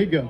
collègues.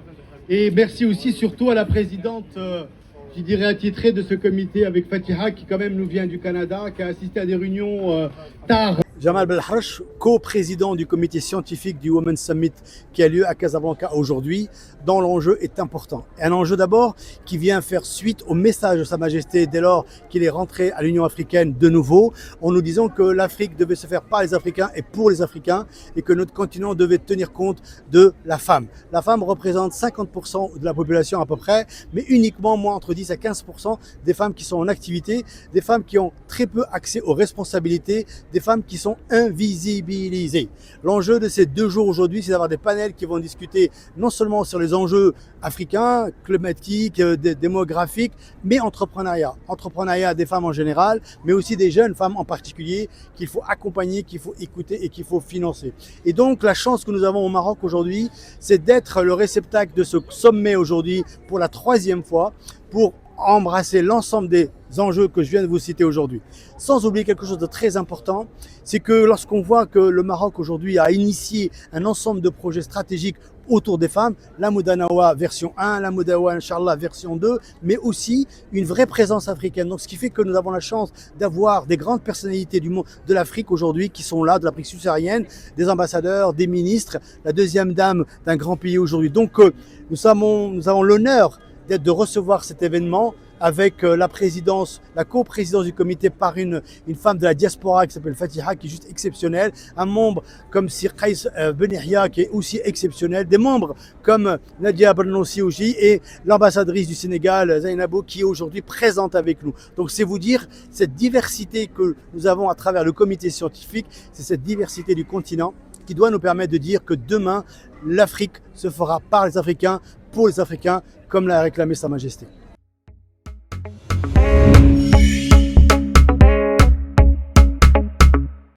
Et merci aussi surtout à la présidente, je dirais attitrée de ce comité avec Fatiha, qui quand même nous vient du Canada, qui a assisté à des réunions tard. Jamal Belharch, co-président du comité scientifique du Women's Summit qui a lieu à Casablanca aujourd'hui, dont l'enjeu est important. Un enjeu d'abord qui vient faire suite au message de Sa Majesté dès lors qu'il est rentré à l'Union africaine de nouveau, en nous disant que l'Afrique devait se faire par les Africains et pour les Africains, et que notre continent devait tenir compte de la femme. La femme représente 50% de la population à peu près, mais uniquement moins entre 10 à 15% des femmes qui sont en activité, des femmes qui ont très peu accès aux responsabilités, des femmes qui sont invisibilisées. L'enjeu de ces 2 jours aujourd'hui, c'est d'avoir des panels qui vont discuter non seulement sur les enjeux africains, climatiques, démographiques, mais entrepreneuriat des femmes en général, mais aussi des jeunes femmes en particulier qu'il faut accompagner, qu'il faut écouter et qu'il faut financer. Et donc la chance que nous avons au Maroc aujourd'hui, c'est d'être le réceptacle de ce sommet aujourd'hui pour la 3e fois, pour embrasser l'ensemble des enjeux que je viens de vous citer aujourd'hui. Sans oublier quelque chose de très important, c'est que lorsqu'on voit que le Maroc aujourd'hui a initié un ensemble de projets stratégiques autour des femmes, la Moudanawa version 1, la Moudanawa Inch'Allah version 2, mais aussi une vraie présence africaine. Donc ce qui fait que nous avons la chance d'avoir des grandes personnalités du monde, de l'Afrique aujourd'hui qui sont là, de l'Afrique subsaharienne, des ambassadeurs, des ministres, la 2e dame d'un grand pays aujourd'hui. Donc nous avons l'honneur de recevoir cet événement avec la présidence, la co-présidence du comité par une femme de la diaspora qui s'appelle Fatiha, qui est juste exceptionnelle, un membre comme Sir Kais Benihia qui est aussi exceptionnel, des membres comme Nadia Bernossi aussi et l'ambassadrice du Sénégal, Zainabo, qui est aujourd'hui présente avec nous. Donc c'est vous dire cette diversité que nous avons à travers le comité scientifique, c'est cette diversité du continent qui doit nous permettre de dire que demain, l'Afrique se fera par les Africains, pour les Africains, comme l'a réclamé Sa Majesté.